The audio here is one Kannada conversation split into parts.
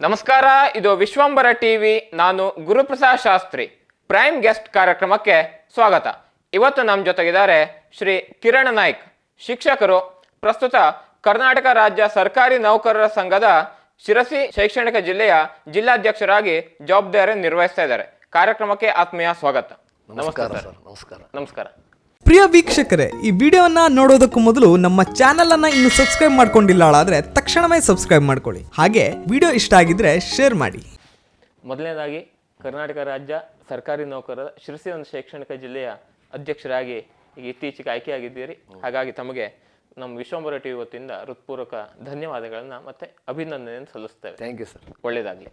ನಮಸ್ಕಾರ, ಇದು ವಿಶ್ವಂಬರ ಟಿವಿ. ನಾನು ಗುರುಪ್ರಸಾದ್ ಶಾಸ್ತ್ರಿ. ಪ್ರೈಮ್ ಗೆಸ್ಟ್ ಕಾರ್ಯಕ್ರಮಕ್ಕೆ ಸ್ವಾಗತ. ಇವತ್ತು ನಮ್ಮ ಜೊತೆಗಿದ್ದಾರೆ ಶ್ರೀ ಕಿರಣ್ ನಾಯ್ಕ್, ಶಿಕ್ಷಕರು. ಪ್ರಸ್ತುತ ಕರ್ನಾಟಕ ರಾಜ್ಯ ಸರ್ಕಾರಿ ನೌಕರರ ಸಂಘದ ಶಿರಸಿ ಶೈಕ್ಷಣಿಕ ಜಿಲ್ಲೆಯ ಜಿಲ್ಲಾಧ್ಯಕ್ಷರಾಗಿ ಜವಾಬ್ದಾರಿ ನಿರ್ವಹಿಸ್ತಾ ಇದ್ದಾರೆ. ಕಾರ್ಯಕ್ರಮಕ್ಕೆ ಆತ್ಮೀಯ ಸ್ವಾಗತ. ನಮಸ್ಕಾರ ಸರ್. ನಮಸ್ಕಾರ. ಪ್ರಿಯ ವೀಕ್ಷಕರೇ, ಈ ವಿಡಿಯೋನ ನೋಡೋದಕ್ಕೂ ಮೊದಲು ನಮ್ಮ ಚಾನೆಲ್ ಅನ್ನ ಇನ್ನು ಸಬ್ಸ್ಕ್ರೈಬ್ ಮಾಡ್ಕೊಂಡಿಲ್ಲ ಆದ್ರೆ ತಕ್ಷಣವೇ ಸಬ್ಸ್ಕ್ರೈಬ್ ಮಾಡ್ಕೊಳ್ಳಿ. ಹಾಗೆ ವಿಡಿಯೋ ಇಷ್ಟ ಆಗಿದ್ರೆ ಶೇರ್ ಮಾಡಿ. ಮೊದಲನೇದಾಗಿ ಕರ್ನಾಟಕ ರಾಜ್ಯ ಸರ್ಕಾರಿ ನೌಕರರ ಶಿರಸಿ ಒಂದು ಶೈಕ್ಷಣಿಕ ಜಿಲ್ಲೆಯ ಅಧ್ಯಕ್ಷರಾಗಿ ಈಗ ಇತ್ತೀಚೆಗೆ ಆಯ್ಕೆಯಾಗಿದ್ದೀರಿ. ಹಾಗಾಗಿ ತಮಗೆ ನಮ್ಮ ವಿಶ್ವಂಬರ ಟಿವಿ ವತಿಯಿಂದ ಹೃತ್ಪೂರ್ವಕ ಧನ್ಯವಾದಗಳನ್ನ ಮತ್ತೆ ಅಭಿನಂದನೆಯನ್ನು ಸಲ್ಲಿಸ್ತೇವೆ. Thank you sir. ಒಳ್ಳೆಯದಾಗಲಿ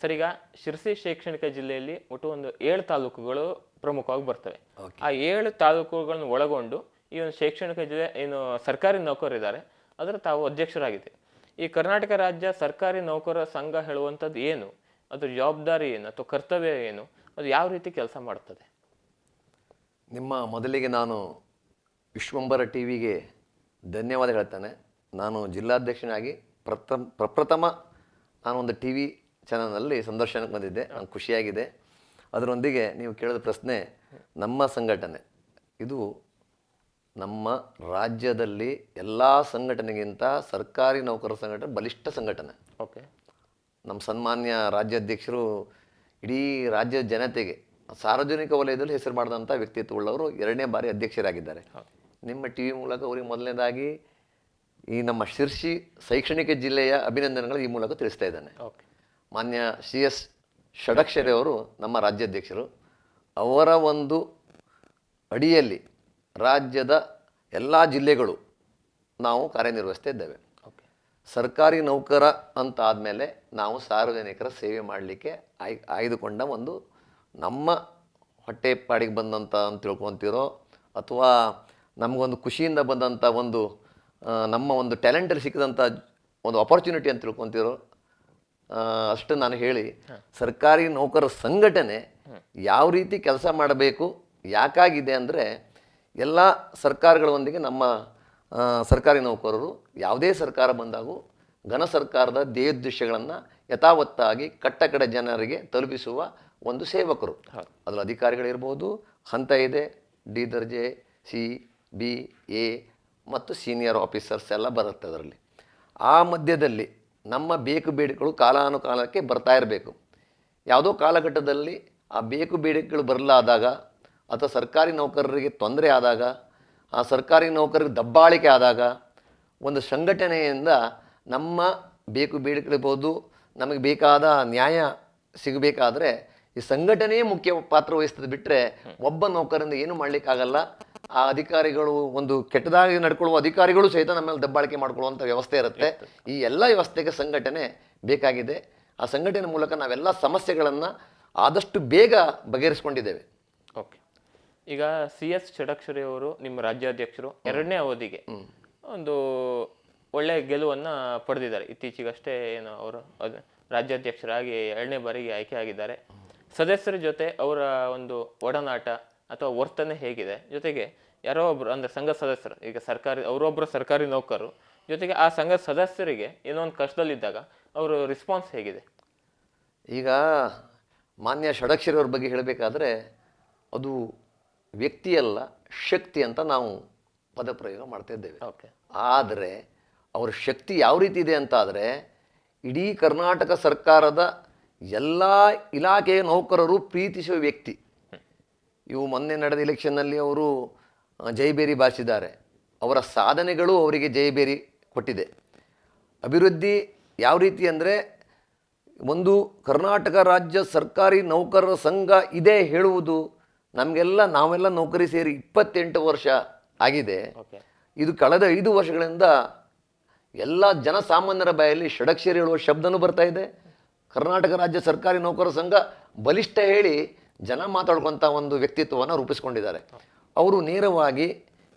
ಸರ್. ಈಗ ಶಿರಸಿ ಶೈಕ್ಷಣಿಕ ಜಿಲ್ಲೆಯಲ್ಲಿ ಒಟ್ಟು ಒಂದು 7 ತಾಲೂಕುಗಳು ಪ್ರಮುಖವಾಗಿ ಬರ್ತವೆ. ಆ 7 ತಾಲೂಕುಗಳನ್ನು ಒಳಗೊಂಡು ಈ ಒಂದು ಶೈಕ್ಷಣಿಕ ಜಿಲ್ಲೆ ಏನು ಸರ್ಕಾರಿ ನೌಕರರಿದ್ದಾರೆ ಅದರ ತಾವು ಅಧ್ಯಕ್ಷರಾಗಿದೆ. ಈ ಕರ್ನಾಟಕ ರಾಜ್ಯ ಸರ್ಕಾರಿ ನೌಕರರ ಸಂಘ ಹೇಳುವಂಥದ್ದು ಏನು, ಅದ್ರ ಜವಾಬ್ದಾರಿ ಏನು ಅಥವಾ ಕರ್ತವ್ಯ ಏನು, ಅದು ಯಾವ ರೀತಿ ಕೆಲಸ ಮಾಡ್ತದೆ? ನಿಮ್ಮ ಮೊದಲಿಗೆ ನಾನು ವಿಶ್ವಂಬರ ಟಿವಿಗೆ ಧನ್ಯವಾದ ಹೇಳ್ತೇನೆ. ನಾನು ಜಿಲ್ಲಾಧ್ಯಕ್ಷನಾಗಿ ಪ್ರಪ್ರಥಮ ನಾನು ಒಂದು ಟಿ ವಿ ಚಾನಲ್ನಲ್ಲಿ ಸಂದರ್ಶನಕ್ಕೆ ಬಂದಿದ್ದೆ. ನಂಗೆ ಖುಷಿಯಾಗಿದೆ. ಅದರೊಂದಿಗೆ ನೀವು ಕೇಳಿದ ಪ್ರಶ್ನೆ, ನಮ್ಮ ಸಂಘಟನೆ ಇದು ನಮ್ಮ ರಾಜ್ಯದಲ್ಲಿ ಎಲ್ಲ ಸಂಘಟನೆಗಿಂತ ಸರ್ಕಾರಿ ನೌಕರರ ಸಂಘಟನೆ ಬಲಿಷ್ಠ ಸಂಘಟನೆ. ಓಕೆ. ನಮ್ಮ ಸನ್ಮಾನ್ಯ ರಾಜ್ಯಾಧ್ಯಕ್ಷರು ಇಡೀ ರಾಜ್ಯದ ಜನತೆಗೆ ಸಾರ್ವಜನಿಕ ವಲಯದಲ್ಲಿ ಹೆಸರು ಮಾಡಿದಂಥ ವ್ಯಕ್ತಿತ್ವವುಳ್ಳವರು 2ನೇ ಬಾರಿ ಅಧ್ಯಕ್ಷರಾಗಿದ್ದಾರೆ. ನಿಮ್ಮ ಟಿ ವಿ ಮೂಲಕ ಅವರಿಗೆ ಮೊದಲನೇದಾಗಿ ಈ ನಮ್ಮ ಶಿರ್ಸಿ ಶೈಕ್ಷಣಿಕ ಜಿಲ್ಲೆಯ ಅಭಿನಂದನೆಗಳು ಈ ಮೂಲಕ ತಿಳಿಸ್ತಾ ಇದ್ದಾನೆ. ಮಾನ್ಯ CS ಷಡಕ್ಷರಿ ಅವರು ನಮ್ಮ ರಾಜ್ಯಾಧ್ಯಕ್ಷರು. ಅವರ ಒಂದು ಅಡಿಯಲ್ಲಿ ರಾಜ್ಯದ ಎಲ್ಲ ಜಿಲ್ಲೆಗಳು ನಾವು ಕಾರ್ಯನಿರ್ವಹಿಸ್ತಾ ಇದ್ದೇವೆ. ಸರ್ಕಾರಿ ನೌಕರ ಅಂತ ಆದಮೇಲೆ ನಾವು ಸಾರ್ವಜನಿಕರ ಸೇವೆ ಮಾಡಲಿಕ್ಕೆ ಆಯ್ದುಕೊಂಡ ಒಂದು ನಮ್ಮ ಹೊಟ್ಟೆ ಪಾಡಿಗೆ ಬಂದಂಥ ಅಂತ ತಿಳ್ಕೊತೀರೋ ಅಥವಾ ನಮಗೊಂದು ಖುಷಿಯಿಂದ ಬಂದಂಥ ಒಂದು ನಮ್ಮ ಒಂದು ಟ್ಯಾಲೆಂಟಲ್ಲಿ ಸಿಕ್ಕಿದಂಥ ಒಂದು ಅಪರ್ಚುನಿಟಿ ಅಂತ ತಿಳ್ಕೊತೀರೋ ಅಷ್ಟು ನಾನು ಹೇಳಿ, ಸರ್ಕಾರಿ ನೌಕರರ ಸಂಘಟನೆ ಯಾವ ರೀತಿ ಕೆಲಸ ಮಾಡಬೇಕು, ಯಾಕಾಗಿದೆ ಅಂದರೆ ಎಲ್ಲ ಸರ್ಕಾರಗಳೊಂದಿಗೆ ನಮ್ಮ ಸರ್ಕಾರಿ ನೌಕರರು ಯಾವುದೇ ಸರ್ಕಾರ ಬಂದಾಗೂ ಘನ ಸರ್ಕಾರದ ಧ್ಯೇಯೋದ್ದೇಶಗಳನ್ನು ಯಥಾವತ್ತಾಗಿ ಕಟ್ಟಕಡೆ ಜನರಿಗೆ ತಲುಪಿಸುವ ಒಂದು ಸೇವಕರು. ಅದರಲ್ಲಿ ಅಧಿಕಾರಿಗಳಿರ್ಬೋದು, ಹಂತ ಇದೆ, D ದರ್ಜೆ, C, B, A ಮತ್ತು ಸೀನಿಯರ್ ಆಫೀಸರ್ಸ್ ಎಲ್ಲ ಬರುತ್ತೆ ಅದರಲ್ಲಿ. ಆ ಮಧ್ಯದಲ್ಲಿ ನಮ್ಮ ಬೇಕು ಬೇಡಿಕೆಗಳು ಕಾಲಾನುಕಾಲಕ್ಕೆ ಬರ್ತಾ ಇರಬೇಕು. ಯಾವುದೋ ಕಾಲಘಟ್ಟದಲ್ಲಿ ಆ ಬೇಕು ಬೇಡಿಕೆಗಳು ಬರಲಾದಾಗ ಅಥವಾ ಸರ್ಕಾರಿ ನೌಕರರಿಗೆ ತೊಂದರೆ ಆದಾಗ, ಆ ಸರ್ಕಾರಿ ನೌಕರರಿಗೆ ದಬ್ಬಾಳಿಕೆ ಆದಾಗ ಒಂದು ಸಂಘಟನೆಯಿಂದ ನಮ್ಮ ಬೇಕು ಬೇಡಿಕೆಗಳಿರ್ಬೋದು, ನಮಗೆ ಬೇಕಾದ ನ್ಯಾಯ ಸಿಗಬೇಕಾದ್ರೆ ಈ ಸಂಘಟನೆಯೇ ಮುಖ್ಯ ಪಾತ್ರ ವಹಿಸ್ತದೆ. ಬಿಟ್ಟರೆ ಒಬ್ಬ ನೌಕರರಿಂದ ಏನು ಮಾಡಲಿಕ್ಕಾಗಲ್ಲ. ಆ ಅಧಿಕಾರಿಗಳು ಒಂದು ಕೆಟ್ಟದಾಗಿ ನಡ್ಕೊಳ್ಳುವ ಅಧಿಕಾರಿಗಳು ಸಹಿತ ನಮ್ಮ ಮೇಲೆ ದಬ್ಬಾಳಿಕೆ ಮಾಡ್ಕೊಳ್ಳುವಂಥ ವ್ಯವಸ್ಥೆ ಇರುತ್ತೆ. ಈ ಎಲ್ಲ ವ್ಯವಸ್ಥೆಗೆ ಸಂಘಟನೆ ಬೇಕಾಗಿದೆ. ಆ ಸಂಘಟನೆ ಮೂಲಕ ನಾವೆಲ್ಲ ಸಮಸ್ಯೆಗಳನ್ನು ಆದಷ್ಟು ಬೇಗ ಬಗೆಹರಿಸ್ಕೊಂಡಿದ್ದೇವೆ. ಓಕೆ. ಈಗ CS ಷಡಕ್ಷರಿ ಅವರು ನಿಮ್ಮ ರಾಜ್ಯಾಧ್ಯಕ್ಷರು 2ನೇ ಅವಧಿಗೆ ಒಂದು ಒಳ್ಳೆಯ ಗೆಲುವನ್ನು ಪಡೆದಿದ್ದಾರೆ. ಇತ್ತೀಚೆಗಷ್ಟೇ ಏನು ಅವರು ರಾಜ್ಯಾಧ್ಯಕ್ಷರಾಗಿ 2ನೇ ಬಾರಿಗೆ ಆಯ್ಕೆ ಆಗಿದ್ದಾರೆ. ಸದಸ್ಯರ ಜೊತೆ ಅವರ ಒಂದು ಒಡನಾಟ ಅಥವಾ ವರ್ತನೆ ಹೇಗಿದೆ? ಜೊತೆಗೆ ಯಾರೋ ಒಬ್ರು ಅಂದರೆ ಸಂಘ ಸದಸ್ಯರು, ಈಗ ಅವರೊಬ್ಬರು ಸರ್ಕಾರಿ ನೌಕರರು, ಜೊತೆಗೆ ಆ ಸಂಘ ಸದಸ್ಯರಿಗೆ ಏನೋ ಒಂದು ಕಷ್ಟದಲ್ಲಿದ್ದಾಗ ಅವರು ರೆಸ್ಪಾನ್ಸ್ ಹೇಗಿದೆ? ಈಗ ಮಾನ್ಯ ಷಡಕ್ಷರಿ ಅವ್ರ ಬಗ್ಗೆ ಹೇಳಬೇಕಾದ್ರೆ ಅದು ವ್ಯಕ್ತಿಯಲ್ಲ, ಶಕ್ತಿ ಅಂತ ನಾವು ಪದಪ್ರಯೋಗ ಮಾಡ್ತಾ ಇದ್ದೇವೆ. ಆದರೆ ಅವರ ಶಕ್ತಿ ಯಾವ ರೀತಿ ಇದೆ ಅಂತ ಆದರೆ, ಇಡೀ ಕರ್ನಾಟಕ ಸರ್ಕಾರದ ಎಲ್ಲ ಇಲಾಖೆಯ ನೌಕರರು ಪ್ರೀತಿಸುವ ವ್ಯಕ್ತಿ. ಇವು ಮೊನ್ನೆ ನಡೆದ ಎಲೆಕ್ಷನ್ನಲ್ಲಿ ಅವರು ಜೈಬೇರಿ ಬಾರಿಸಿದ್ದಾರೆ. ಅವರ ಸಾಧನೆಗಳು ಅವರಿಗೆ ಜೈಬೇರಿ ಕೊಟ್ಟಿದೆ. ಅಭಿವೃದ್ಧಿ ಯಾವ ರೀತಿ ಅಂದರೆ, ಒಂದು ಕರ್ನಾಟಕ ರಾಜ್ಯ ಸರ್ಕಾರಿ ನೌಕರರ ಸಂಘ ಇದೆ ಹೇಳುವುದು ನಾವೆಲ್ಲ ನೌಕರಿ ಸೇರಿ 28 ವರ್ಷ ಆಗಿದೆ. ಇದು ಕಳೆದ 5 ವರ್ಷಗಳಿಂದ ಎಲ್ಲ ಜನಸಾಮಾನ್ಯರ ಬಾಯಲ್ಲಿ ಷಡಕ್ಷರಿ ಹೇಳುವ ಶಬ್ದನೂ ಬರ್ತಾ ಇದೆ. ಕರ್ನಾಟಕ ರಾಜ್ಯ ಸರ್ಕಾರಿ ನೌಕರರ ಸಂಘ ಬಲಿಷ್ಠ ಹೇಳಿ ಜನ ಮಾತಾಡ್ಕೊತ ಒಂದು ವ್ಯಕ್ತಿತ್ವವನ್ನು ರೂಪಿಸ್ಕೊಂಡಿದ್ದಾರೆ. ಅವರು ನೇರವಾಗಿ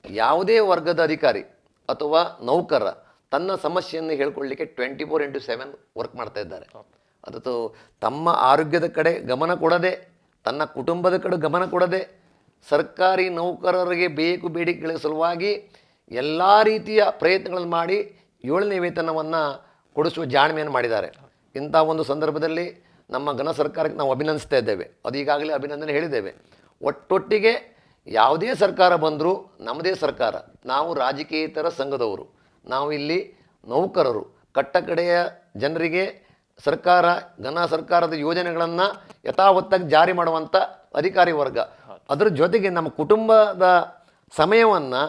ಯಾವುದೇ ವರ್ಗದ ಅಧಿಕಾರಿ ಅಥವಾ ನೌಕರ ತನ್ನ ಸಮಸ್ಯೆಯನ್ನು ಹೇಳ್ಕೊಳ್ಳಿಕ್ಕೆ 24/7 ವರ್ಕ್ ಮಾಡ್ತಾ ಇದ್ದಾರೆ. ಅದು ತಮ್ಮ ಆರೋಗ್ಯದ ಕಡೆ ಗಮನ ಕೊಡದೆ, ತನ್ನ ಕುಟುಂಬದ ಕಡೆ ಗಮನ ಕೊಡದೆ, ಸರ್ಕಾರಿ ನೌಕರರಿಗೆ ಬೇಕು ಬೇಡಿಕೆಗಳ ಸಲುವಾಗಿ ಎಲ್ಲ ರೀತಿಯ ಪ್ರಯತ್ನಗಳನ್ನು ಮಾಡಿ 7ನೇ ವೇತನವನ್ನು ಕೊಡಿಸುವ ಜಾಣ್ಮೆಯನ್ನು ಮಾಡಿದ್ದಾರೆ. ಇಂಥ ಒಂದು ಸಂದರ್ಭದಲ್ಲಿ ನಮ್ಮ ಘನ ಸರ್ಕಾರಕ್ಕೆ ನಾವು ಅಭಿನಂದಿಸ್ತಾ ಇದ್ದೇವೆ. ಅದು ಈಗಾಗಲೇ ಅಭಿನಂದನೆ ಹೇಳಿದ್ದೇವೆ. ಒಟ್ಟೊಟ್ಟಿಗೆ ಯಾವುದೇ ಸರ್ಕಾರ ಬಂದರೂ ನಮ್ಮದೇ ಸರ್ಕಾರ, ನಾವು ರಾಜಕೀಯೇತರ ಸಂಘದವರು, ನಾವು ಇಲ್ಲಿ ನೌಕರರು, ಕಟ್ಟಕಡೆಯ ಜನರಿಗೆ ಸರ್ಕಾರ ಘನ ಸರ್ಕಾರದ ಯೋಜನೆಗಳನ್ನು ಯಥಾವತ್ತಾಗಿ ಜಾರಿ ಮಾಡುವಂಥ ಅಧಿಕಾರಿ ವರ್ಗ. ಅದರ ಜೊತೆಗೆ ನಮ್ಮ ಕುಟುಂಬದ ಸಮಯವನ್ನು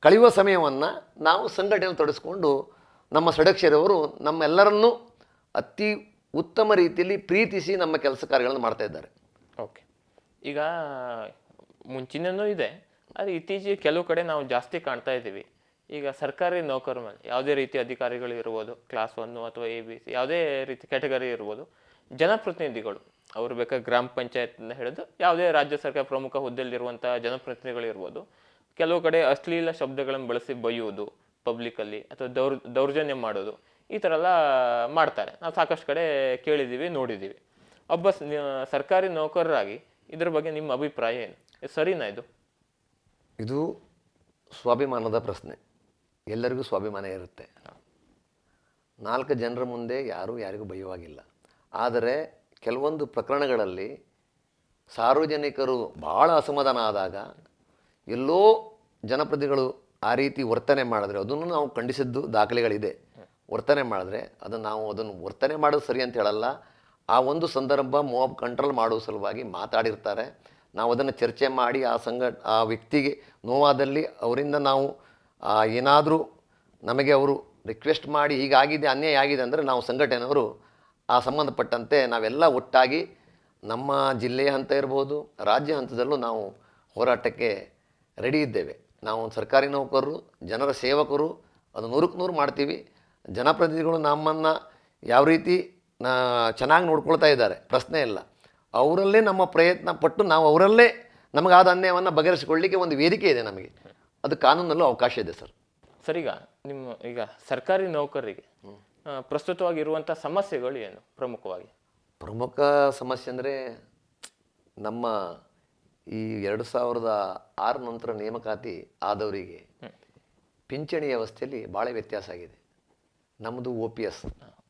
ಕಳೆಯುವ ಸಮಯವನ್ನು ನಾವು ಸಂಘಟನೆಯಲ್ಲಿ ತೊಡಗಿಸ್ಕೊಂಡು ನಮ್ಮ ಷಡಕ್ಷರವರು ನಮ್ಮೆಲ್ಲರನ್ನೂ ಅತಿ ಉತ್ತಮ ರೀತಿಯಲ್ಲಿ ಪ್ರೀತಿಸಿ ನಮ್ಮ ಕೆಲಸ ಕಾರ್ಯಗಳನ್ನು ಮಾಡ್ತಾ ಇದ್ದಾರೆ. ಓಕೆ, ಈಗ ಮುಂಚಿನೂ ಇದೆ, ಆದರೆ ಇತ್ತೀಚೆಗೆ ಕೆಲವು ಕಡೆ ನಾವು ಜಾಸ್ತಿ ಕಾಣ್ತಾ ಇದ್ದೀವಿ. ಈಗ ಸರ್ಕಾರಿ ನೌಕರ ಮೇಲೆ ಯಾವುದೇ ರೀತಿ ಅಧಿಕಾರಿಗಳು ಇರ್ಬೋದು, ಕ್ಲಾಸ್ 1 ಅಥವಾ ABC ಯಾವುದೇ ರೀತಿ ಕ್ಯಾಟಗರಿ ಇರ್ಬೋದು, ಜನಪ್ರತಿನಿಧಿಗಳು ಅವರು ಬೇಕಾದ್ರೆ ಗ್ರಾಮ ಪಂಚಾಯತ್ನ ಹಿಡಿದು ಯಾವುದೇ ರಾಜ್ಯ ಸರ್ಕಾರ ಪ್ರಮುಖ ಹುದ್ದೆಯಲ್ಲಿರುವಂಥ ಜನಪ್ರತಿನಿಧಿಗಳು ಇರ್ಬೋದು, ಕೆಲವು ಕಡೆ ಅಶ್ಲೀಲ ಶಬ್ದಗಳನ್ನು ಬಳಸಿ ಬೈಯುವುದು ಪಬ್ಲಿಕ್ಕಲ್ಲಿ ಅಥವಾ ದೌರ್ಜನ್ಯ ಮಾಡೋದು, ಈ ಥರ ಎಲ್ಲ ಮಾಡ್ತಾರೆ. ನಾವು ಸಾಕಷ್ಟು ಕಡೆ ಕೇಳಿದ್ದೀವಿ, ನೋಡಿದ್ದೀವಿ. ಒಬ್ಬ ಸರ್ಕಾರಿ ನೌಕರರಾಗಿ ಇದ್ರ ಬಗ್ಗೆ ನಿಮ್ಮ ಅಭಿಪ್ರಾಯ ಏನು? ಸರಿನಾ ಇದು? ಇದು ಸ್ವಾಭಿಮಾನದ ಪ್ರಶ್ನೆ. ಎಲ್ಲರಿಗೂ ಸ್ವಾಭಿಮಾನ ಇರುತ್ತೆ. 4 ಜನರ ಮುಂದೆ ಯಾರಿಗೂ ಬೈಯುವಾಗಿಲ್ಲ. ಆದರೆ ಕೆಲವೊಂದು ಪ್ರಕರಣಗಳಲ್ಲಿ ಸಾರ್ವಜನಿಕರು ಭಾಳ ಅಸಮಾಧಾನ ಆದಾಗ ಎಲ್ಲೋ ಜನಪ್ರತಿನಿಧಿಗಳು ಆ ರೀತಿ ವರ್ತನೆ ಮಾಡಿದ್ರೆ ಅದನ್ನು ನಾವು ಖಂಡಿಸಿದ್ದು ದಾಖಲೆಗಳಿದೆ. ವರ್ತನೆ ಮಾಡಿದ್ರೆ ಅದನ್ನು ವರ್ತನೆ ಮಾಡೋದು ಸರಿ ಅಂತ ಹೇಳಲ್ಲ. ಆ ಒಂದು ಸಂದರ್ಭ ಮಾಬ್ ಕಂಟ್ರೋಲ್ ಮಾಡೋ ಸಲುವಾಗಿ ಮಾತಾಡಿರ್ತಾರೆ. ನಾವು ಅದನ್ನು ಚರ್ಚೆ ಮಾಡಿ ಆ ವ್ಯಕ್ತಿಗೆ ನೋವಾದಲ್ಲಿ ಅವರಿಂದ ನಾವು ಏನಾದರೂ ನಮಗೆ ಅವರು ರಿಕ್ವೆಸ್ಟ್ ಮಾಡಿ ಹೀಗಾಗಿದೆ, ಅನ್ಯಾಯ ಆಗಿದೆ ಅಂದರೆ ನಾವು ಸಂಘಟನೆಯವರು ಆ ಸಂಬಂಧಪಟ್ಟಂತೆ ನಾವೆಲ್ಲ ಒಟ್ಟಾಗಿ ನಮ್ಮ ಜಿಲ್ಲೆಯ ಹಂತ ಇರ್ಬೋದು, ರಾಜ್ಯ ಹಂತದಲ್ಲೂ ನಾವು ಹೋರಾಟಕ್ಕೆ ರೆಡಿ ಇದ್ದೇವೆ. ನಾವು ಸರ್ಕಾರಿ ನೌಕರರು, ಜನರ ಸೇವಕರು, ಅದು 100ಕ್ಕೆ 100 ಮಾಡ್ತೀವಿ. ಜನಪ್ರತಿನಿಧಿಗಳು ನಮ್ಮನ್ನು ಯಾವ ರೀತಿ ಚೆನ್ನಾಗಿ ನೋಡ್ಕೊಳ್ತಾ ಇದ್ದಾರೆ, ಪ್ರಶ್ನೆ ಇಲ್ಲ. ಅವರಲ್ಲೇ ನಮ್ಮ ಪ್ರಯತ್ನ ಪಟ್ಟು ನಾವು ಅವರಲ್ಲೇ ನಮಗಾದ ಅನ್ಯಾಯವನ್ನು ಬಗೆಹರಿಸಿಕೊಳ್ಳಲಿಕ್ಕೆ ಒಂದು ವೇದಿಕೆ ಇದೆ ನಮಗೆ. ಅದು ಕಾನೂನಲ್ಲೂ ಅವಕಾಶ ಇದೆ ಸರ್. ಸರ್, ಈಗ ಸರ್ಕಾರಿ ನೌಕರರಿಗೆ ಪ್ರಸ್ತುತವಾಗಿರುವಂಥ ಸಮಸ್ಯೆಗಳು ಏನು ಪ್ರಮುಖವಾಗಿ? ಪ್ರಮುಖ ಸಮಸ್ಯೆ ಅಂದರೆ ನಮ್ಮ ಈ 2006 ನಂತರ ನೇಮಕಾತಿ ಆದವರಿಗೆ ಪಿಂಚಣಿ ವ್ಯವಸ್ಥೆಯಲ್ಲಿ ಭಾಳ ವ್ಯತ್ಯಾಸ ಆಗಿದೆ. ನಮ್ಮದು OPS,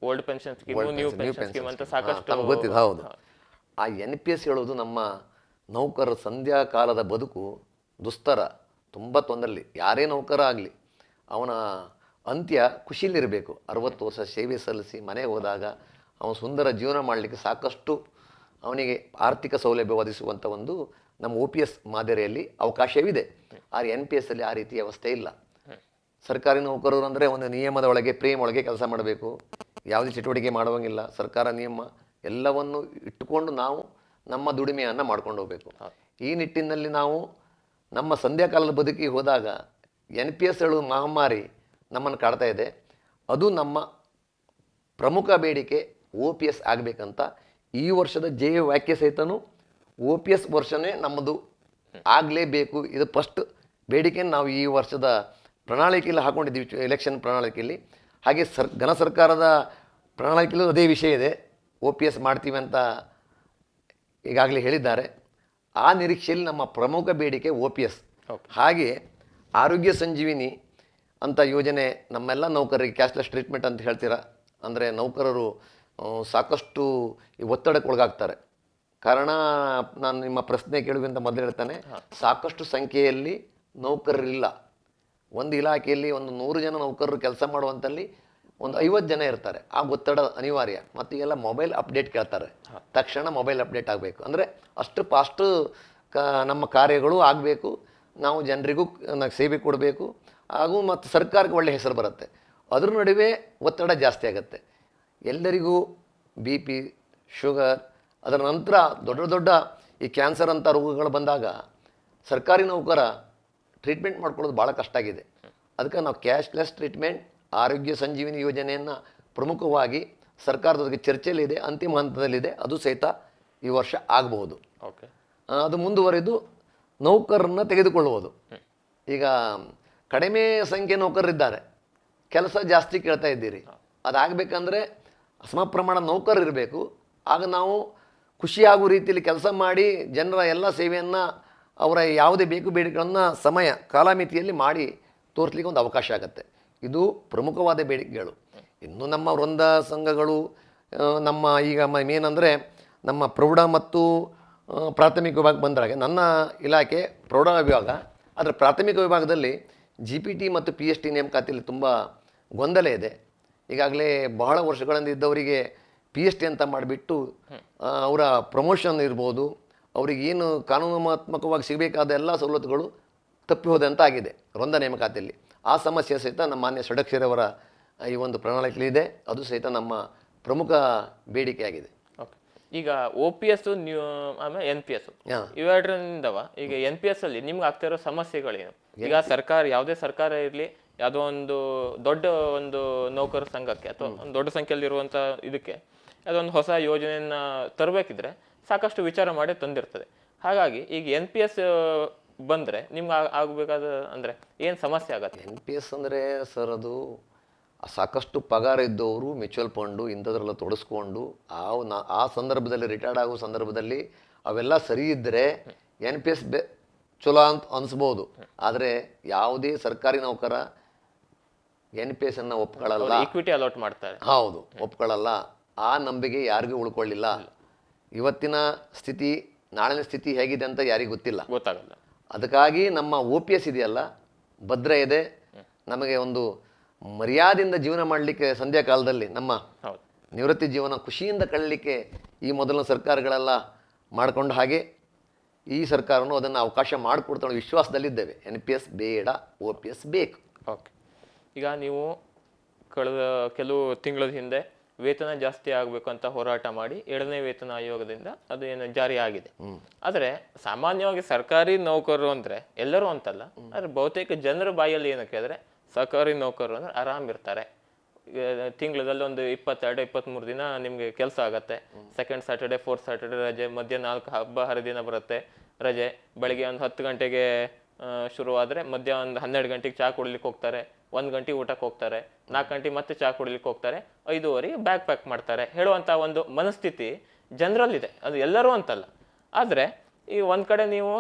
old pension scheme, new pension scheme ಅಂತ ಸಾಕಷ್ಟು ನಮ್ಗೆ ಗೊತ್ತಿದೆ. ಹೌದು. ಆ NPS ಹೇಳೋದು ನಮ್ಮ ನೌಕರರ ಸಂಧ್ಯಾ ಕಾಲದ ಬದುಕು ದುಸ್ತರ, ತುಂಬ ತೊಂದರೆಲಿ. ಯಾರೇ ನೌಕರ ಆಗಲಿ ಅವನ ಅಂತ್ಯ ಖುಷಿಲಿರಬೇಕು. 60 ವರ್ಷ ಸೇವೆ ಸಲ್ಲಿಸಿ ಮನೆಗೆ ಹೋದಾಗ ಅವನು ಸುಂದರ ಜೀವನ ಮಾಡಲಿಕ್ಕೆ ಸಾಕಷ್ಟು ಅವನಿಗೆ ಆರ್ಥಿಕ ಸೌಲಭ್ಯ ಒದಗಿಸುವಂಥ ಒಂದು ನಮ್ಮ OPS ಮಾದರಿಯಲ್ಲಿ ಅವಕಾಶವಿದೆ. ಆದರೆ NPSಲ್ಲಿ ಆ ರೀತಿ ವ್ಯವಸ್ಥೆ ಇಲ್ಲ. ಸರ್ಕಾರಿ ನೌಕರರು ಅಂದರೆ ಒಂದು ನಿಯಮದ ಒಳಗೆ, ಪ್ರೇಮ್ ಒಳಗೆ ಕೆಲಸ ಮಾಡಬೇಕು, ಯಾವುದೇ ಚಟುವಟಿಕೆ ಮಾಡುವಂಗಿಲ್ಲ. ಸರ್ಕಾರ ನಿಯಮ ಎಲ್ಲವನ್ನು ಇಟ್ಟುಕೊಂಡು ನಾವು ನಮ್ಮ ದುಡಿಮೆಯನ್ನು ಮಾಡ್ಕೊಂಡು ಹೋಗಬೇಕು. ಈ ನಿಟ್ಟಿನಲ್ಲಿ ನಾವು ನಮ್ಮ ಸಂಧ್ಯಾಕಾಲದ ಬದುಕಿಗೆ ಹೋದಾಗ NPS ಹೇಳುವ ಮಹಾಮಾರಿ ನಮ್ಮನ್ನು ಕಾಡ್ತಾ ಇದೆ. ಅದು ನಮ್ಮ ಪ್ರಮುಖ ಬೇಡಿಕೆ OPS ಆಗಬೇಕಂತ ಈ ವರ್ಷದ ಜಯ ವಾಕ್ಯ ಸಹಿತನೂ OPS ವರ್ಷನೇ ನಮ್ಮದು ಆಗಲೇಬೇಕು. ಇದು ಫಸ್ಟ್ ಬೇಡಿಕೆಯನ್ನು ನಾವು ಈ ವರ್ಷದ ಪ್ರಣಾಳಿಕೆಯಲ್ಲಿ ಹಾಕ್ಕೊಂಡಿದ್ದೀವಿ, ಎಲೆಕ್ಷನ್ ಪ್ರಣಾಳಿಕೆಯಲ್ಲಿ. ಹಾಗೆ ಘನ ಸರ್ಕಾರದ ಪ್ರಣಾಳಿಕೆಯಲ್ಲೂ ಅದೇ ವಿಷಯ ಇದೆ, OPS ಮಾಡ್ತೀವಿ ಅಂತ ಈಗಾಗಲೇ ಹೇಳಿದ್ದಾರೆ. ಆ ನಿರೀಕ್ಷೆಯಲ್ಲಿ ನಮ್ಮ ಪ್ರಮುಖ ಬೇಡಿಕೆ OPS. ಹಾಗೆ ಆರೋಗ್ಯ ಸಂಜೀವಿನಿ ಅಂತ ಯೋಜನೆ ನಮ್ಮೆಲ್ಲ ನೌಕರರಿಗೆ ಕ್ಯಾಶ್ಲೆಸ್ ಟ್ರೀಟ್ಮೆಂಟ್ ಅಂತ ಹೇಳ್ತೀರಾ. ಅಂದರೆ ನೌಕರರು ಸಾಕಷ್ಟು ಒತ್ತಡಕ್ಕೆ ಒಳಗಾಗ್ತಾರೆ. ಕಾರಣ ನಾನು ನಿಮ್ಮ ಪ್ರಶ್ನೆ ಕೇಳುವಂತ ಮೊದಲು ಹೇಳ್ತಾನೆ, ಸಾಕಷ್ಟು ಸಂಖ್ಯೆಯಲ್ಲಿ ನೌಕರರಿಲ್ಲ. ಒಂದು ಇಲಾಖೆಯಲ್ಲಿ ಒಂದು 100 ಜನ ನೌಕರರು ಕೆಲಸ ಮಾಡುವಂಥಲ್ಲಿ ಒಂದು 50 ಜನ ಇರ್ತಾರೆ. ಆ ಒತ್ತಡ ಅನಿವಾರ್ಯ. ಮತ್ತು ಈಗೆಲ್ಲ ಮೊಬೈಲ್ ಅಪ್ಡೇಟ್ ಕೇಳ್ತಾರೆ, ತಕ್ಷಣ ಮೊಬೈಲ್ ಅಪ್ಡೇಟ್ ಆಗಬೇಕು. ಅಂದರೆ ಅಷ್ಟು ಫಾಸ್ಟು ನಮ್ಮ ಕಾರ್ಯಗಳು ಆಗಬೇಕು. ನಾವು ಜನರಿಗೂ ಸೇವೆ ಕೊಡಬೇಕು, ಹಾಗೂ ಮತ್ತು ಸರ್ಕಾರಕ್ಕೆ ಒಳ್ಳೆಯ ಹೆಸರು ಬರುತ್ತೆ. ಅದ್ರ ನಡುವೆ ಒತ್ತಡ ಜಾಸ್ತಿ ಆಗುತ್ತೆ. ಎಲ್ಲರಿಗೂ BP, ಶುಗರ್, ಅದರ ನಂತರ ದೊಡ್ಡ ದೊಡ್ಡ ಈ ಕ್ಯಾನ್ಸರ್ ಅಂಥ ರೋಗಗಳು ಬಂದಾಗ ಸರ್ಕಾರಿ ನೌಕರ ಟ್ರೀಟ್ಮೆಂಟ್ ಮಾಡ್ಕೊಳ್ಳೋದು ಭಾಳ ಕಷ್ಟ ಆಗಿದೆ. ಅದಕ್ಕೆ ನಾವು ಕ್ಯಾಶ್ಲೆಸ್ ಟ್ರೀಟ್ಮೆಂಟ್, ಆರೋಗ್ಯ ಸಂಜೀವಿನಿ ಯೋಜನೆಯನ್ನು ಪ್ರಮುಖವಾಗಿ ಸರ್ಕಾರದೊಂದಿಗೆ ಚರ್ಚೆಯಲ್ಲಿದೆ, ಅಂತಿಮ ಹಂತದಲ್ಲಿದೆ. ಅದು ಸಹಿತ ಈ ವರ್ಷ ಆಗಬಹುದು. ಓಕೆ, ಅದು ಮುಂದುವರೆದು ನೌಕರರನ್ನ ತೆಗೆದುಕೊಳ್ಳುವುದು. ಈಗ ಕಡಿಮೆ ಸಂಖ್ಯೆ ನೌಕರರಿದ್ದಾರೆ, ಕೆಲಸ ಜಾಸ್ತಿ ಕೇಳ್ತಾ ಇದ್ದೀರಿ. ಅದಾಗಬೇಕಂದ್ರೆ ಸಮ ಪ್ರಮಾಣ ನೌಕರರು ಇರಬೇಕು. ಆಗ ನಾವು ಖುಷಿಯಾಗುವ ರೀತಿಯಲ್ಲಿ ಕೆಲಸ ಮಾಡಿ ಜನರ ಎಲ್ಲ ಸೇವೆಯನ್ನು, ಅವರ ಯಾವುದೇ ಬೇಕು ಬೇಡಿಕೆಗಳನ್ನು ಸಮಯ ಕಾಲಮಿತಿಯಲ್ಲಿ ಮಾಡಿ ತೋರಿಸ್ಲಿಕ್ಕೆ ಒಂದು ಅವಕಾಶ ಆಗುತ್ತೆ. ಇದು ಪ್ರಮುಖವಾದ ಬೇಡಿಕೆಗಳು. ಇನ್ನು ನಮ್ಮ ವೃಂದ ಸಂಘಗಳು, ನಮ್ಮ ಈಗ ಮೇನ್ ಅಂದರೆ ನಮ್ಮ ಪ್ರೌಢ ಮತ್ತು ಪ್ರಾಥಮಿಕ ವಿಭಾಗ ಬಂದಾಗ ನನ್ನ ಇಲಾಖೆ ಪ್ರೌಢ ವಿಭಾಗ. ಅದರ ಪ್ರಾಥಮಿಕ ವಿಭಾಗದಲ್ಲಿ GPT ಮತ್ತು PST ನೇಮಕಾತಿಯಲ್ಲಿ ತುಂಬ ಗೊಂದಲ ಇದೆ. ಈಗಾಗಲೇ ಬಹಳ ವರ್ಷಗಳಿಂದ ಇದ್ದವರಿಗೆ PST ಅಂತ ಮಾಡಿಬಿಟ್ಟು ಅವರ ಪ್ರಮೋಷನ್ ಇರ್ಬೋದು, ಅವ್ರಿಗೆ ಏನು ಕಾನೂನಾತ್ಮಕವಾಗಿ ಸಿಗಬೇಕಾದ ಎಲ್ಲ ಸವಲತ್ತುಗಳು ತಪ್ಪಿ ಹೋದಂತ ಆಗಿದೆ ವೃಂದ ನೇಮಕಾತಿಯಲ್ಲಿ. ಆ ಸಮಸ್ಯೆ ಸಹಿತ ನಮ್ಮ ಮಾನ್ಯ ಷಡಕ್ಷರವರ ಈ ಒಂದು ಪ್ರಣಾಳಿಕೆಯಲ್ಲಿದೆ. ಅದು ಸಹಿತ ನಮ್ಮ ಪ್ರಮುಖ ಬೇಡಿಕೆಯಾಗಿದೆ. ಓಕೆ, ಈಗ OPS ಆಮೇಲೆ NPS ಇವೆರಡರಿಂದವ ಈಗ NPS ಅಲ್ಲಿ ನಿಮ್ಗೆ ಆಗ್ತಾ ಇರೋ ಸಮಸ್ಯೆಗಳೇನು? ಈಗ ಸರ್ಕಾರ, ಯಾವುದೇ ಸರ್ಕಾರ ಇರಲಿ, ಯಾವುದೋ ಒಂದು ದೊಡ್ಡ ಒಂದು ನೌಕರ ಸಂಘಕ್ಕೆ ಅಥವಾ ಒಂದು ದೊಡ್ಡ ಸಂಖ್ಯೆಯಲ್ಲಿ ಇರುವಂಥ ಇದಕ್ಕೆ ಅದೊಂದು ಹೊಸ ಯೋಜನೆಯನ್ನ ತರಬೇಕಿದ್ರೆ ಸಾಕಷ್ಟು ವಿಚಾರ ಮಾಡಿ ತಂದಿರ್ತದೆ. ಹಾಗಾಗಿ ಈಗ NPS ಬಂದರೆ ನಿಮ್ಗೆ ಆಗಬೇಕಾದ ಅಂದರೆ ಏನು ಸಮಸ್ಯೆ ಆಗತ್ತೆ? NPS ಅಂದರೆ ಸರ್, ಅದು ಸಾಕಷ್ಟು ಪಗಾರ ಇದ್ದವರು ಮ್ಯೂಚುವಲ್ ಫಂಡು ಇಂಥದ್ರೆಲ್ಲ ತೊಡಸ್ಕೊಂಡು ಆ ಸಂದರ್ಭದಲ್ಲಿ ರಿಟೈರ್ಡ್ ಆಗೋ ಸಂದರ್ಭದಲ್ಲಿ ಅವೆಲ್ಲ ಸರಿ ಇದ್ದರೆ NPS ಚಲೋ ಅಂತ ಅನಿಸ್ಬೋದು. ಆದರೆ ಯಾವುದೇ ಸರ್ಕಾರಿ ನೌಕರ NPS ಅನ್ನು ಒಪ್ಕೊಳ್ಳಲ್ಲ. ಈಕ್ವಿಟಿ ಅಲಾಟ್ ಮಾಡ್ತಾರೆ. ಹೌದು, ಒಪ್ಕೊಳ್ಳಲ್ಲ. ಆ ನಂಬಿಕೆ ಯಾರಿಗೂ ಉಳ್ಕೊಳ್ಳಿಲ್ಲ. ಇವತ್ತಿನ ಸ್ಥಿತಿ ನಾಳಿನ ಸ್ಥಿತಿ ಹೇಗಿದೆ ಅಂತ ಯಾರಿಗೂ ಗೊತ್ತಾಗಲ್ಲ. ಅದಕ್ಕಾಗಿ ನಮ್ಮ OPS ಇದೆಯಲ್ಲ, ಭದ್ರ ಇದೆ. ನಮಗೆ ಒಂದು ಮರ್ಯಾದೆಯಿಂದ ಜೀವನ ಮಾಡಲಿಕ್ಕೆ ಸಂಧ್ಯಾ ಕಾಲದಲ್ಲಿ ನಮ್ಮ ನಿವೃತ್ತಿ ಜೀವನ ಖುಷಿಯಿಂದ ಕಳಲಿಕ್ಕೆ ಈ ಮೊದಲಿನ ಸರ್ಕಾರಗಳೆಲ್ಲ ಮಾಡಿಕೊಂಡು ಹಾಗೆ ಈ ಸರ್ಕಾರನೂ ಅದನ್ನು ಅವಕಾಶ ಮಾಡಿಕೊಡ್ತಾಳೆ ವಿಶ್ವಾಸದಲ್ಲಿದ್ದೇವೆ. NPS ಬೇಡ, OPS ಬೇಕು. ಓಕೆ, ಈಗ ನೀವು ಕಳೆದ ಕೆಲವು ತಿಂಗಳ ಹಿಂದೆ ವೇತನ ಜಾಸ್ತಿ ಆಗಬೇಕು ಅಂತ ಹೋರಾಟ ಮಾಡಿ 2ನೇ ವೇತನ ಆಯೋಗದಿಂದ ಅದು ಏನು ಜಾರಿ ಆಗಿದೆ. ಆದರೆ ಸಾಮಾನ್ಯವಾಗಿ ಸರ್ಕಾರಿ ನೌಕರರು ಅಂದರೆ ಎಲ್ಲರೂ ಅಂತಲ್ಲ, ಆದರೆ ಬಹುತೇಕ ಜನರ ಬಾಯಲ್ಲಿ ಏನು ಕೇಳಿದ್ರೆ ಸರ್ಕಾರಿ ನೌಕರರು ಅಂದರೆ ಆರಾಮ್ ಇರ್ತಾರೆ. ತಿಂಗಳಲ್ಲಿ ಒಂದು 22-23 ದಿನ ನಿಮಗೆ ಕೆಲಸ ಆಗತ್ತೆ. ಸೆಕೆಂಡ್ ಸ್ಯಾಟರ್ಡೆ, ಫೋರ್ತ್ ಸ್ಯಾಟರ್ಡೆ ರಜೆ, ಮಧ್ಯ 4 ಹಬ್ಬ ಹರಿದಿನ ಬರುತ್ತೆ ರಜೆ. ಬೆಳಿಗ್ಗೆ ಒಂದು 10 ಗಂಟೆಗೆ ಶುರುವಾದರೆ ಮಧ್ಯ ಒಂದು 12 ಗಂಟೆಗೆ ಚಹಾ ಕುಡಿಲಿಕ್ಕೆ ಹೋಗ್ತಾರೆ, 1 ಗಂಟೆಗೆ ಊಟಕ್ಕೆ ಹೋಗ್ತಾರೆ, 4 ಗಂಟೆಗೆ ಮತ್ತೆ ಚಹಾ ಕುಡಿಲಿಕ್ಕೆ ಹೋಗ್ತಾರೆ, 5:30ಗೆ ಬ್ಯಾಗ್ ಪ್ಯಾಕ್ ಮಾಡ್ತಾರೆ ಹೇಳುವಂಥ ಒಂದು ಮನಸ್ಥಿತಿ ಜನರಲ್ಲಿದೆ. ಅದು ಎಲ್ಲರೂ ಅಂತಲ್ಲ. ಆದರೆ ಈ ಒಂದು ಕಡೆ ನೀವು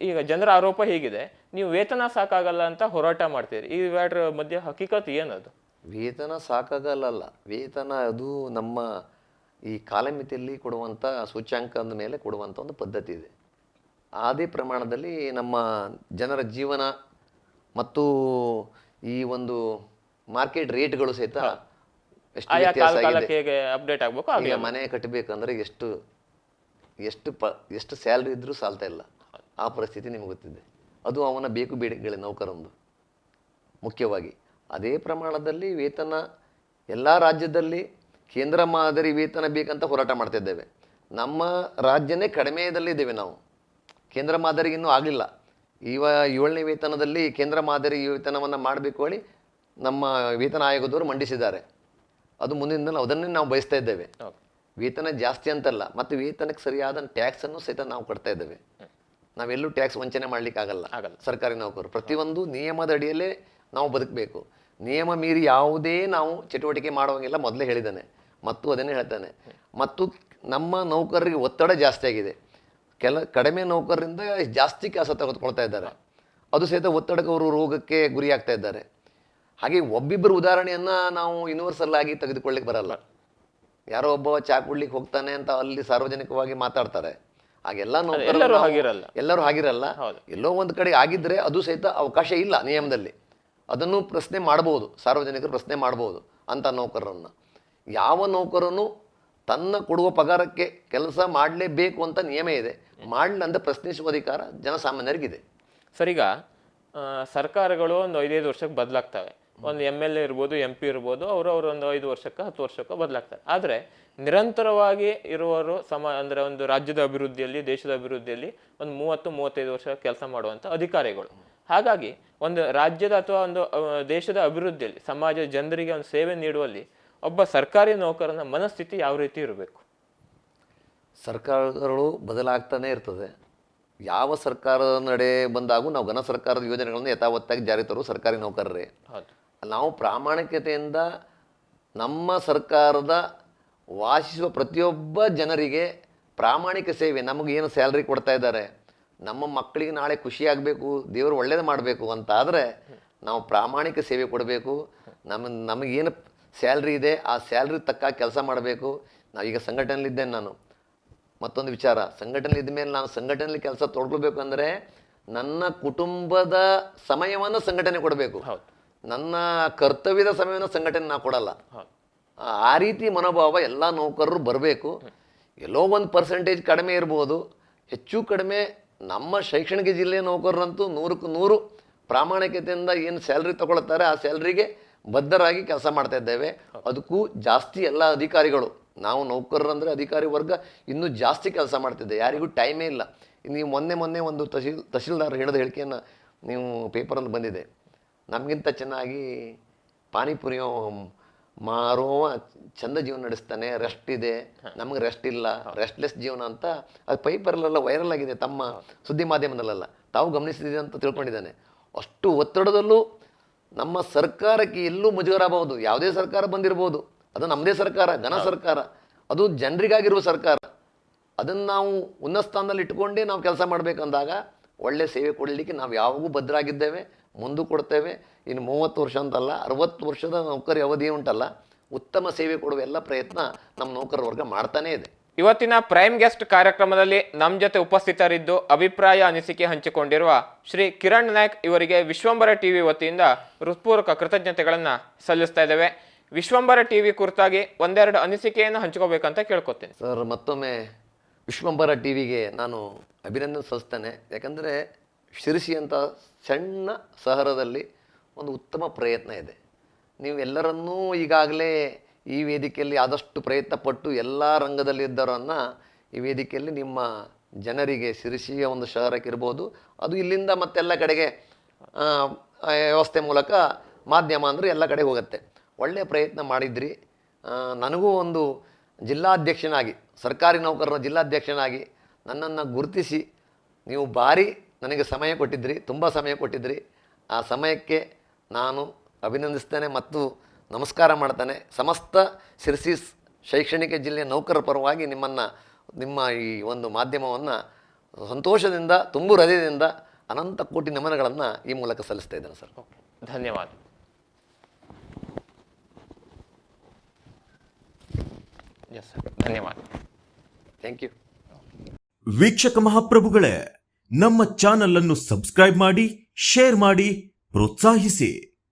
ಈಗ ಜನರ ಆರೋಪ ಹೀಗಿದೆ, ನೀವು ವೇತನ ಸಾಕಾಗಲ್ಲ ಅಂತ ಹೋರಾಟ ಮಾಡ್ತೀರಿ. ಈ ಎರಡರ ಮಧ್ಯೆ ಹಕೀಕತ್ ಏನದು? ವೇತನ ಸಾಕಾಗಲ್ಲ. ವೇತನ ಅದು ನಮ್ಮ ಈ ಕಾಲಮಿತಿಯಲ್ಲಿ ಕೊಡುವಂಥ ಸೂಚ್ಯಾಂಕದ ಮೇಲೆ ಕೊಡುವಂಥ ಒಂದು ಪದ್ಧತಿ ಇದೆ. ಅದೇ ಪ್ರಮಾಣದಲ್ಲಿ ನಮ್ಮ ಜನರ ಜೀವನ ಮತ್ತು ಈ ಒಂದು ಮಾರ್ಕೆಟ್ ರೇಟ್ಗಳು ಸಹಿತ ಎಷ್ಟು ವ್ಯತ್ಯಾಸ ಆಗಿದೆ. ಅಪ್ಡೇಟ್ ಆಗಬೇಕು. ಈಗ ಮನೆ ಕಟ್ಟಬೇಕಂದ್ರೆ ಎಷ್ಟು ಸ್ಯಾಲ್ರಿ ಇದ್ರೂ ಸಾಲ್ತಾ ಇಲ್ಲ. ಆ ಪರಿಸ್ಥಿತಿ ನಿಮ್ಗೆ ಗೊತ್ತಿದೆ. ಅದು ಅವನ ಬೇಕು ಬೇಡಿಕೆಗಳ ನೌಕರೊಂದು ಮುಖ್ಯವಾಗಿ. ಅದೇ ಪ್ರಮಾಣದಲ್ಲಿ ವೇತನ ಎಲ್ಲ ರಾಜ್ಯದಲ್ಲಿ ಕೇಂದ್ರ ಮಾದರಿ ವೇತನ ಬೇಕಂತ ಹೋರಾಟ ಮಾಡ್ತಿದ್ದೇವೆ. ನಮ್ಮ ರಾಜ್ಯನೇ ಕಡಿಮೆಯಲ್ಲಿದ್ದೇವೆ ನಾವು. ಕೇಂದ್ರ ಮಾದರಿ ಇನ್ನೂ ಆಗಲಿಲ್ಲ. 7ನೇ ವೇತನದಲ್ಲಿ ಕೇಂದ್ರ ಮಾದರಿ ವೇತನವನ್ನು ಮಾಡಬೇಕು ಹೇಳಿ ನಮ್ಮ ವೇತನ ಆಯೋಗದವರು ಮಂಡಿಸಿದ್ದಾರೆ. ಅದು ಮುಂದಿನ ದಿನ ಅದನ್ನೇ ನಾವು ಬಯಸ್ತಾ ಇದ್ದೇವೆ. ವೇತನ ಜಾಸ್ತಿ ಅಂತಲ್ಲ, ಮತ್ತು ವೇತನಕ್ಕೆ ಸರಿಯಾದ ಟ್ಯಾಕ್ಸನ್ನು ಸಹಿತ ನಾವು ಕಟ್ತಾ ಇದ್ದೇವೆ. ನಾವೆಲ್ಲೂ ಟ್ಯಾಕ್ಸ್ ವಂಚನೆ ಮಾಡಲಿಕ್ಕಾಗಲ್ಲ. ಸರ್ಕಾರಿ ನೌಕರರು ಪ್ರತಿಯೊಂದು ನಿಯಮದ ಅಡಿಯಲ್ಲೇ ನಾವು ಬದುಕಬೇಕು. ನಿಯಮ ಮೀರಿ ಯಾವುದೇ ನಾವು ಚಟುವಟಿಕೆ ಮಾಡುವಂಗಿಲ್ಲ, ಮೊದಲೇ ಹೇಳಿದ್ದಾನೆ ಮತ್ತು ಅದನ್ನೇ ಹೇಳ್ತಾನೆ. ಮತ್ತು ನಮ್ಮ ನೌಕರರಿಗೆ ಒತ್ತಡ ಜಾಸ್ತಿ ಆಗಿದೆ. ಕಡಿಮೆ ನೌಕರರಿಂದ ಜಾಸ್ತಿ ಕೆಲಸ ತೆಗೆದುಕೊಳ್ತಾ ಇದ್ದಾರೆ. ಅದು ಸಹಿತ ಒತ್ತಡಕ್ಕೆ ಅವರು ರೋಗಕ್ಕೆ ಗುರಿಯಾಗ್ತಾ ಇದ್ದಾರೆ. ಹಾಗೆ ಒಬ್ಬಿಬ್ಬರು ಉದಾಹರಣೆಯನ್ನು ನಾವು ಯೂನಿವರ್ಸಲ್ ಆಗಿ ತೆಗೆದುಕೊಳ್ಳಿಕ್ಕೆ ಬರಲ್ಲ. ಯಾರೋ ಒಬ್ಬ ಚಾ ಕುಡ್ಲಿಕ್ಕೆ ಹೋಗ್ತಾನೆ ಅಂತ ಅಲ್ಲಿ ಸಾರ್ವಜನಿಕವಾಗಿ ಮಾತಾಡ್ತಾರೆ. ಹಾಗೆಲ್ಲ ಎಲ್ಲರೂ ಹಾಗಿರಲ್ಲ. ಎಲ್ಲೋ ಒಂದು ಕಡೆ ಆಗಿದ್ರೆ ಅದು ಸಹಿತ ಅವಕಾಶ ಇಲ್ಲ ನಿಯಮದಲ್ಲಿ. ಅದನ್ನು ಪ್ರಶ್ನೆ ಮಾಡ್ಬೋದು, ಸಾರ್ವಜನಿಕರು ಪ್ರಶ್ನೆ ಮಾಡ್ಬೋದು ಅಂತ ನೌಕರರನ್ನು. ಯಾವ ನೌಕರನು ತನ್ನ ಕೊಡುವ ಪಗಾರಕ್ಕೆ ಕೆಲಸ ಮಾಡಲೇಬೇಕು ಅಂತ ನಿಯಮ ಇದೆ, ಮಾಡಲಿಲ್ಲ ಅಂತ ಪ್ರಶ್ನಿಸುವ ಅಧಿಕಾರ ಜನಸಾಮಾನ್ಯರಿಗಿದೆ. ಸರ್, ಈಗ ಸರ್ಕಾರಗಳು ಒಂದು 5-5 ವರ್ಷಕ್ಕೆ ಬದಲಾಗ್ತವೆ. ಒಂದು MLA ಇರ್ಬೋದು, MP ಇರ್ಬೋದು, ಅವರು ಒಂದು 5 ವರ್ಷಕ್ಕೆ 10 ವರ್ಷಕ್ಕೆ ಬದಲಾಗ್ತಾರೆ. ಆದರೆ ನಿರಂತರವಾಗಿ ಇರುವವರು ಅಂದರೆ ಒಂದು ರಾಜ್ಯದ ಅಭಿವೃದ್ಧಿಯಲ್ಲಿ, ದೇಶದ ಅಭಿವೃದ್ಧಿಯಲ್ಲಿ ಒಂದು 30-35 ವರ್ಷ ಕೆಲಸ ಮಾಡುವಂಥ ಅಧಿಕಾರಿಗಳು. ಹಾಗಾಗಿ ಒಂದು ರಾಜ್ಯದ ಅಥವಾ ಒಂದು ದೇಶದ ಅಭಿವೃದ್ಧಿಯಲ್ಲಿ, ಸಮಾಜದ ಜನರಿಗೆ ಒಂದು ಸೇವೆ ನೀಡುವಲ್ಲಿ ಒಬ್ಬ ಸರ್ಕಾರಿ ನೌಕರನ ಮನಸ್ಥಿತಿ ಯಾವ ರೀತಿ ಇರಬೇಕು? ಸರ್ಕಾರಗಳು ಬದಲಾಗ್ತಾನೆ ಇರ್ತದೆ. ಯಾವ ಸರ್ಕಾರದ ನಡೆ ಬಂದಾಗೂ ನಾವು ಘನ ಸರ್ಕಾರದ ಯೋಜನೆಗಳನ್ನು ಯಥಾವತ್ತಾಗಿ ಜಾರಿ ತರುವ ಸರ್ಕಾರಿ ನೌಕರರೇ. ನಾವು ಪ್ರಾಮಾಣಿಕತೆಯಿಂದ ನಮ್ಮ ಸರ್ಕಾರದ ವಾಸಿಸುವ ಪ್ರತಿಯೊಬ್ಬ ಜನರಿಗೆ ಪ್ರಾಮಾಣಿಕ ಸೇವೆ, ನಮಗೇನು ಸ್ಯಾಲ್ರಿ ಕೊಡ್ತಾ ಇದ್ದಾರೆ, ನಮ್ಮ ಮಕ್ಕಳಿಗೆ ನಾಳೆ ಖುಷಿಯಾಗಬೇಕು, ದೇವರು ಒಳ್ಳೇದು ಮಾಡಬೇಕು ಅಂತಾದರೆ ನಾವು ಪ್ರಾಮಾಣಿಕ ಸೇವೆ ಕೊಡಬೇಕು. ನಮಗೇನು ಸ್ಯಾಲ್ರಿ ಇದೆ ಆ ಸ್ಯಾಲ್ರಿ ತಕ್ಕ ಕೆಲಸ ಮಾಡಬೇಕು. ನಾವೀಗ ಸಂಘಟನೆಯಲ್ಲಿದ್ದೇನೆ ನಾನು. ಮತ್ತೊಂದು ವಿಚಾರ, ಸಂಘಟನೆಯಲ್ಲಿ ಮೇಲೆ ನಾನು ಸಂಘಟನೆಯಲ್ಲಿ ಕೆಲಸ ತೊಡ್ಕೊಳ್ಬೇಕಂದ್ರೆ ನನ್ನ ಕುಟುಂಬದ ಸಮಯವನ್ನು ಸಂಘಟನೆ ಕೊಡಬೇಕು. ನನ್ನ ಕರ್ತವ್ಯದ ಸಮಯವನ್ನು ಸಂಘಟನೆ ನಾ ಕೊಡಲ್ಲ. ಆ ರೀತಿ ಮನೋಭಾವ ಎಲ್ಲ ನೌಕರರು ಬರಬೇಕು. ಎಲ್ಲೋ ಒಂದು ಪರ್ಸೆಂಟೇಜ್ ಕಡಿಮೆ ಇರ್ಬೋದು, ಹೆಚ್ಚು ಕಡಿಮೆ ನಮ್ಮ ಶೈಕ್ಷಣಿಕ ಜಿಲ್ಲೆಯ ನೌಕರರಂತೂ 100ಕ್ಕೆ 100 ಪ್ರಾಮಾಣಿಕತೆಯಿಂದ ಏನು ಸ್ಯಾಲ್ರಿ ತಗೊಳ್ತಾರೆ ಆ ಸ್ಯಾಲ್ರಿಗೆ ಬದ್ಧರಾಗಿ ಕೆಲಸ ಮಾಡ್ತಾ ಇದ್ದೇವೆ. ಅದಕ್ಕೂ ಜಾಸ್ತಿ ಎಲ್ಲ ಅಧಿಕಾರಿಗಳು, ನಾವು ನೌಕರರಂದರೆ ಅಧಿಕಾರಿ ವರ್ಗ ಇನ್ನೂ ಜಾಸ್ತಿ ಕೆಲಸ ಮಾಡ್ತಿದ್ದೆ, ಯಾರಿಗೂ ಟೈಮೇ ಇಲ್ಲ. ನೀವು ಮೊನ್ನೆ ಒಂದು ತಹಶೀಲ್ದಾರ್ ಹೇಳಿದ ಹೇಳಿಕೆಯನ್ನು ನೀವು ಪೇಪರಲ್ಲಿ ಬಂದಿದೆ, ನಮಗಿಂತ ಚೆನ್ನಾಗಿ ಪಾನಿಪುರಿಯೋ ಮಾರುವ ಚಂದ ಜೀವನ ನಡೆಸ್ತಾನೆ, ರೆಸ್ಟ್ ಇದೆ, ನಮಗೆ ರೆಸ್ಟ್ ಇಲ್ಲ, ರೆಸ್ಟ್ಲೆಸ್ ಜೀವನ ಅಂತ ಅದು ಪೇಪರ್ಲೆಲ್ಲ ವೈರಲ್ ಆಗಿದೆ, ತಮ್ಮ ಸುದ್ದಿ ಮಾಧ್ಯಮದಲ್ಲೆಲ್ಲ ತಾವು ಗಮನಿಸಿದೆ ಅಂತ ತಿಳ್ಕೊಂಡಿದ್ದಾನೆ. ಅಷ್ಟು ಒತ್ತಡದಲ್ಲೂ ನಮ್ಮ ಸರ್ಕಾರಕ್ಕೆ ಎಲ್ಲೂ ಮುಜುಗರಾಗಬಹುದು, ಯಾವುದೇ ಸರ್ಕಾರ ಬಂದಿರ್ಬೋದು, ಅದು ನಮ್ಮದೇ ಸರ್ಕಾರ, ಘನ ಸರ್ಕಾರ, ಅದು ಜನರಿಗಾಗಿರುವ ಸರ್ಕಾರ. ಅದನ್ನು ನಾವು ಉನ್ನತ ಸ್ಥಾನದಲ್ಲಿ ಇಟ್ಕೊಂಡೇ ನಾವು ಕೆಲಸ ಮಾಡಬೇಕಂದಾಗ ಒಳ್ಳೆ ಸೇವೆ ಕೊಡಲಿಕ್ಕೆ ನಾವು ಯಾವಾಗೂ ಭದ್ರಾಗಿದ್ದೇವೆ, ಮುಂದೆ ಕೊಡ್ತೇವೆ. ಇನ್ನು 30 ವರ್ಷ ಅಂತಲ್ಲ, 60 ವರ್ಷದ ನೌಕರಿ ಅವಧಿ ಉಂಟಲ್ಲ, ಉತ್ತಮ ಸೇವೆ ಕೊಡುವ ಎಲ್ಲ ಪ್ರಯತ್ನ ನಮ್ಮ ನೌಕರ ವರ್ಗ ಮಾಡ್ತಾನೇ ಇದೆ. ಇವತ್ತಿನ ಪ್ರೈಮ್ ಗೆಸ್ಟ್ ಕಾರ್ಯಕ್ರಮದಲ್ಲಿ ನಮ್ಮ ಜೊತೆ ಉಪಸ್ಥಿತರಿದ್ದು ಅಭಿಪ್ರಾಯ ಅನಿಸಿಕೆ ಹಂಚಿಕೊಂಡಿರುವ ಶ್ರೀ ಕಿರಣ್ ನಾಯ್ಕ್ ಇವರಿಗೆ ವಿಶ್ವಂಬರ ಟಿವಿ ವತಿಯಿಂದ ಹೃತ್ಪೂರ್ವಕ ಕೃತಜ್ಞತೆಗಳನ್ನು ಸಲ್ಲಿಸ್ತಾ ಇದ್ದೇವೆ. ವಿಶ್ವಂಬರ ಟಿವಿ ಕುರಿತಾಗಿ ಒಂದೆರಡು ಅನಿಸಿಕೆಯನ್ನು ಹಂಚ್ಕೋಬೇಕಂತ ಕೇಳ್ಕೊತೀನಿ ಸರ್. ಮತ್ತೊಮ್ಮೆ ವಿಶ್ವಂಬರ ಟಿವಿಗೆ ನಾನು ಅಭಿನಂದನೆ ಸಲ್ಲಿಸ್ತೇನೆ. ಯಾಕಂದರೆ ಶಿರಸಿ ಅಂತ ಸಣ್ಣ ಸಹರದಲ್ಲಿ ಒಂದು ಉತ್ತಮ ಪ್ರಯತ್ನ ಇದೆ. ನೀವು ಎಲ್ಲರನ್ನೂ ಈಗಾಗಲೇ ಈ ವೇದಿಕೆಯಲ್ಲಿ ಆದಷ್ಟು ಪ್ರಯತ್ನ ಪಟ್ಟು ಎಲ್ಲ ರಂಗದಲ್ಲಿದ್ದವರನ್ನು ಈ ವೇದಿಕೆಯಲ್ಲಿ ನಿಮ್ಮ ಜನರಿಗೆ, ಶಿರಸಿಯ ಒಂದು ಶಹರಕ್ಕಿರ್ಬೋದು, ಅದು ಇಲ್ಲಿಂದ ಮತ್ತೆಲ್ಲ ಕಡೆಗೆ ವ್ಯವಸ್ಥೆ ಮೂಲಕ ಮಾಧ್ಯಮ ಅಂದರೆ ಎಲ್ಲ ಕಡೆ ಹೋಗುತ್ತೆ. ಒಳ್ಳೆಯ ಪ್ರಯತ್ನ ಮಾಡಿದ್ರಿ. ನನಗೂ ಒಂದು ಜಿಲ್ಲಾಧ್ಯಕ್ಷನಾಗಿ, ಸರ್ಕಾರಿ ನೌಕರರ ಜಿಲ್ಲಾಧ್ಯಕ್ಷನಾಗಿ ನನ್ನನ್ನು ಗುರುತಿಸಿ ನೀವು ಭಾರಿ ನನಗೆ ಸಮಯ ಕೊಟ್ಟಿದ್ರಿ, ತುಂಬ ಸಮಯ ಕೊಟ್ಟಿದ್ರಿ. ಆ ಸಮಯಕ್ಕೆ ನಾನು ಅಭಿನಂದಿಸ್ತೇನೆ ಮತ್ತು ನಮಸ್ಕಾರ ಮಾಡ್ತೇನೆ. ಸಮಸ್ತ ಶಿರಸಿ ಶೈಕ್ಷಣಿಕ ಜಿಲ್ಲೆಯ ನೌಕರರ ಪರವಾಗಿ ನಿಮ್ಮ ಈ ಒಂದು ಮಾಧ್ಯಮವನ್ನು ಸಂತೋಷದಿಂದ, ತುಂಬು ಹೃದಯದಿಂದ ಅನಂತ ಕೋಟಿ ನಮನಗಳನ್ನು ಈ ಮೂಲಕ ಸಲ್ಲಿಸ್ತಾ ಇದ್ದೇನೆ ಸರ್. ಧನ್ಯವಾದ. ಧನ್ಯವಾದ. Thank you. ವೀಕ್ಷಕ ಮಹಾಪ್ರಭುಗಳೇ, ನಮ್ಮ ಚಾನಲ್ ಅನ್ನು ಸಬ್ಸ್ಕ್ರೈಬ್ ಮಾಡಿ, ಶೇರ್ ಮಾಡಿ, ಪ್ರೋತ್ಸಾಹಿಸಿ.